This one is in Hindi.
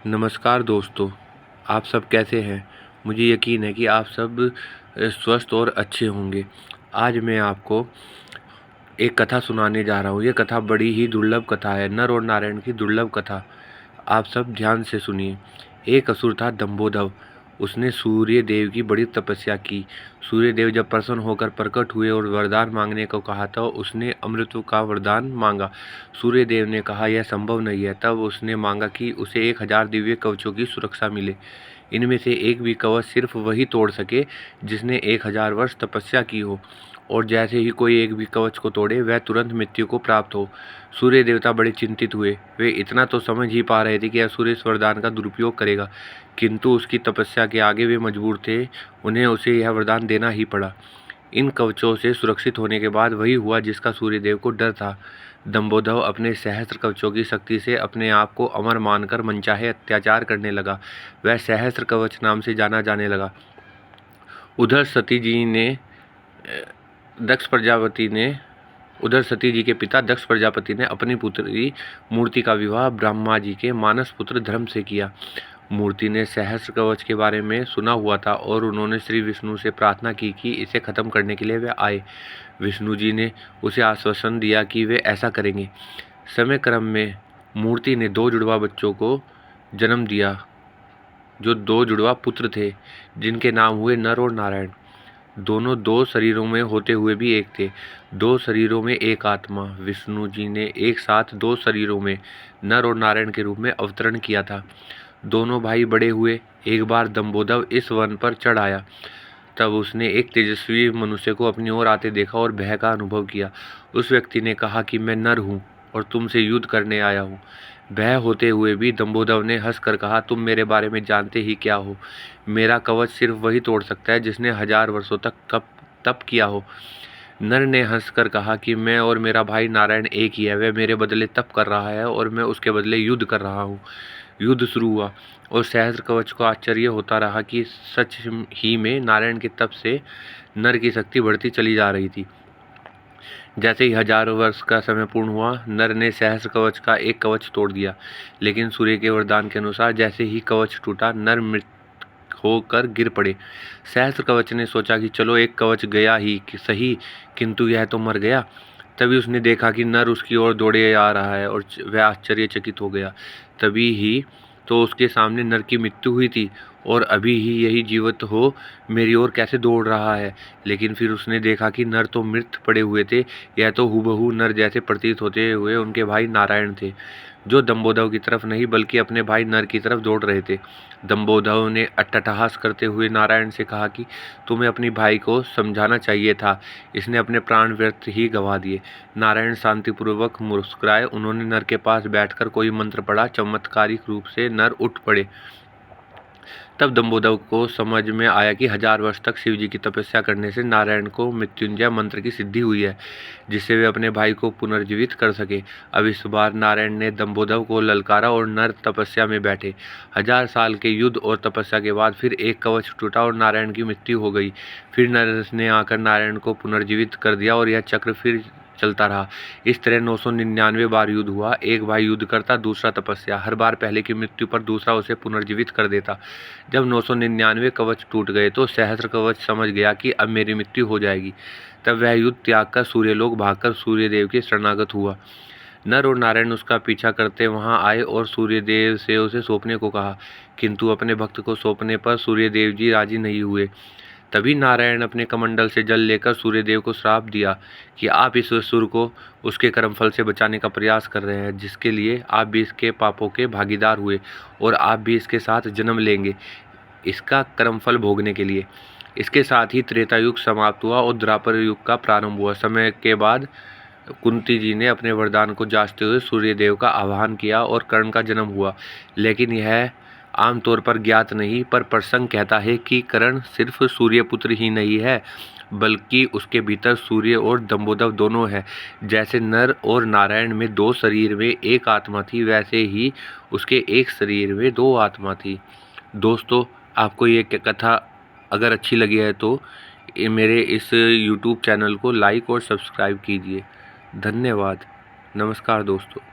नमस्कार दोस्तों, आप सब कैसे हैं? मुझे यकीन है कि आप सब स्वस्थ और अच्छे होंगे। आज मैं आपको एक कथा सुनाने जा रहा हूँ। ये कथा बड़ी ही दुर्लभ कथा है, नर और नारायण की दुर्लभ कथा। आप सब ध्यान से सुनिए। एक असुर था दंभोदर। उसने सूर्य देव की बड़ी तपस्या की। सूर्य देव जब प्रसन्न होकर प्रकट हुए और वरदान मांगने को कहा तो उसने अमृत का वरदान मांगा। सूर्य देव ने कहा यह संभव नहीं है। तब उसने मांगा कि उसे 1000 दिव्य कवचों की सुरक्षा मिले। इनमें से एक भी कवच सिर्फ वही तोड़ सके जिसने 1000 वर्ष तपस्या की हो, और जैसे ही कोई एक भी कवच को तोड़े वह तुरंत मृत्यु को प्राप्त हो। सूर्य देवता बड़े चिंतित हुए। वे इतना तो समझ ही पा रहे थे कि असुर इस वरदान का दुरुपयोग करेगा, किंतु उसकी तपस्या के आगे वे मजबूर थे। उन्हें उसे यह वरदान देना ही पड़ा। इन कवचों से सुरक्षित होने के बाद वही हुआ जिसका सूर्यदेव को डर था। दंभोदर अपने सहस्त्र कवचों की शक्ति से अपने आप को अमर मानकर मनचाहे अत्याचार करने लगा। वह सहस्त्र कवच नाम से जाना जाने लगा। उधर सती जी ने दक्ष प्रजापति ने उधर सती जी के पिता दक्ष प्रजापति ने अपनी पुत्री मूर्ति का विवाह ब्रह्मा जी के मानस पुत्र धर्म से किया। मूर्ति ने सहस्त्र कवच के बारे में सुना हुआ था और उन्होंने श्री विष्णु से प्रार्थना की कि इसे खत्म करने के लिए वे आए। विष्णु जी ने उसे आश्वासन दिया कि वे ऐसा करेंगे। समय क्रम में मूर्ति ने 2 जुड़वा बच्चों को जन्म दिया, जो 2 जुड़वा पुत्र थे, जिनके नाम हुए नर और नारायण। दोनों 2 शरीरों में होते हुए भी एक थे। 2 शरीरों में एक आत्मा। विष्णु जी ने एक साथ 2 शरीरों में नर और नारायण के रूप में अवतरण किया था। दोनों भाई बड़े हुए। एक बार दंभोदर इस वन पर चढ़ आया। तब उसने एक तेजस्वी मनुष्य को अपनी ओर आते देखा और भय का अनुभव किया। उस व्यक्ति ने कहा कि मैं नर हूँ और तुमसे युद्ध करने आया हूँ। भय होते हुए भी दंभोदर ने हंसकर कहा, तुम मेरे बारे में जानते ही क्या हो? मेरा कवच सिर्फ वही तोड़ सकता है जिसने 1000 वर्षों तक तप किया हो। नर ने हंसकर कहा कि मैं और मेरा भाई नारायण एक ही है। वह मेरे बदले तप कर रहा है और मैं उसके बदले युद्ध कर रहा हूँ। युद्ध शुरू हुआ और सहस्त्र कवच को आश्चर्य होता रहा कि सच ही में नारायण के तप से नर की शक्ति बढ़ती चली जा रही थी। जैसे ही 1000 वर्ष का समय पूर्ण हुआ, नर ने सहस्त्र कवच का एक कवच तोड़ दिया, लेकिन सूर्य के वरदान के अनुसार जैसे ही कवच टूटा, नर मृत होकर गिर पड़े। सहस्त्र कवच ने सोचा कि चलो एक कवच गया ही कि सही, किंतु यह तो मर गया। तभी उसने देखा कि नर उसकी ओर दौड़े आ रहा है और वह आश्चर्यचकित हो गया। तभी ही तो उसके सामने नर की मृत्यु हुई थी और अभी ही यही जीवित हो मेरी ओर कैसे दौड़ रहा है। लेकिन फिर उसने देखा कि नर तो मृत पड़े हुए थे। यह तो हूबहू नर जैसे प्रतीत होते हुए उनके भाई नारायण थे, जो दंभोदर की तरफ नहीं बल्कि अपने भाई नर की तरफ दौड़ रहे थे। दंभोदर ने अट्टहास करते हुए नारायण से कहा कि तुम्हें अपने भाई को समझाना चाहिए था, इसने अपने प्राण व्यर्थ ही गंवा दिए। नारायण शांतिपूर्वक मुस्कुराए। उन्होंने नर के पास बैठकर कोई मंत्र पढ़ा। चमत्कारिक रूप से नर उठ पड़े। तब दंभोदर को समझ में आया कि 1000 वर्ष तक शिव जी की तपस्या करने से नारायण को मृत्युंजय मंत्र की सिद्धि हुई है, जिससे वे अपने भाई को पुनर्जीवित कर सके। अब इस बार नारायण ने दंभोदर को ललकारा और नर तपस्या में बैठे। 1000 साल के युद्ध और तपस्या के बाद फिर एक कवच टूटा और नारायण की मृत्यु हो गई। फिर नर ने आकर नारायण को पुनर्जीवित कर दिया और यह चक्र फिर चलता रहा। इस तरह 999 बार युद्ध हुआ। एक भाई युद्ध करता, दूसरा तपस्या। हर बार पहले की मृत्यु पर दूसरा उसे पुनर्जीवित कर देता। जब 999 कवच टूट गए तो सहस्त्र कवच समझ गया कि अब मेरी मृत्यु हो जाएगी। तब वह युद्ध त्याग कर सूर्यलोक भागकर सूर्यदेव के शरणागत हुआ। नर और नारायण उसका पीछा करते वहां आए और सूर्यदेव से उसे सौंपने को कहा, किंतु अपने भक्त को सौंपने पर सूर्यदेव जी राजी नहीं हुए। तभी नारायण अपने कमंडल से जल लेकर सूर्यदेव को श्राप दिया कि आप इस असुर को उसके कर्मफल से बचाने का प्रयास कर रहे हैं, जिसके लिए आप भी इसके पापों के भागीदार हुए और आप भी इसके साथ जन्म लेंगे, इसका कर्मफल भोगने के लिए। इसके साथ ही त्रेता युग समाप्त हुआ और द्वापर युग का प्रारंभ हुआ। समय के बाद कुंती जी ने अपने वरदान को जांचते हुए सूर्यदेव का आह्वान किया और कर्ण का जन्म हुआ। लेकिन यह आमतौर पर ज्ञात नहीं, पर प्रसंग कहता है कि कर्ण सिर्फ सूर्यपुत्र ही नहीं है, बल्कि उसके भीतर सूर्य और दंभोदर दोनों हैं। जैसे नर और नारायण में 2 शरीर में एक आत्मा थी, वैसे ही उसके एक शरीर में 2 आत्मा थी। दोस्तों, आपको ये कथा अगर अच्छी लगी है तो मेरे इस YouTube चैनल को लाइक और सब्सक्राइब कीजिए। धन्यवाद। नमस्कार दोस्तों।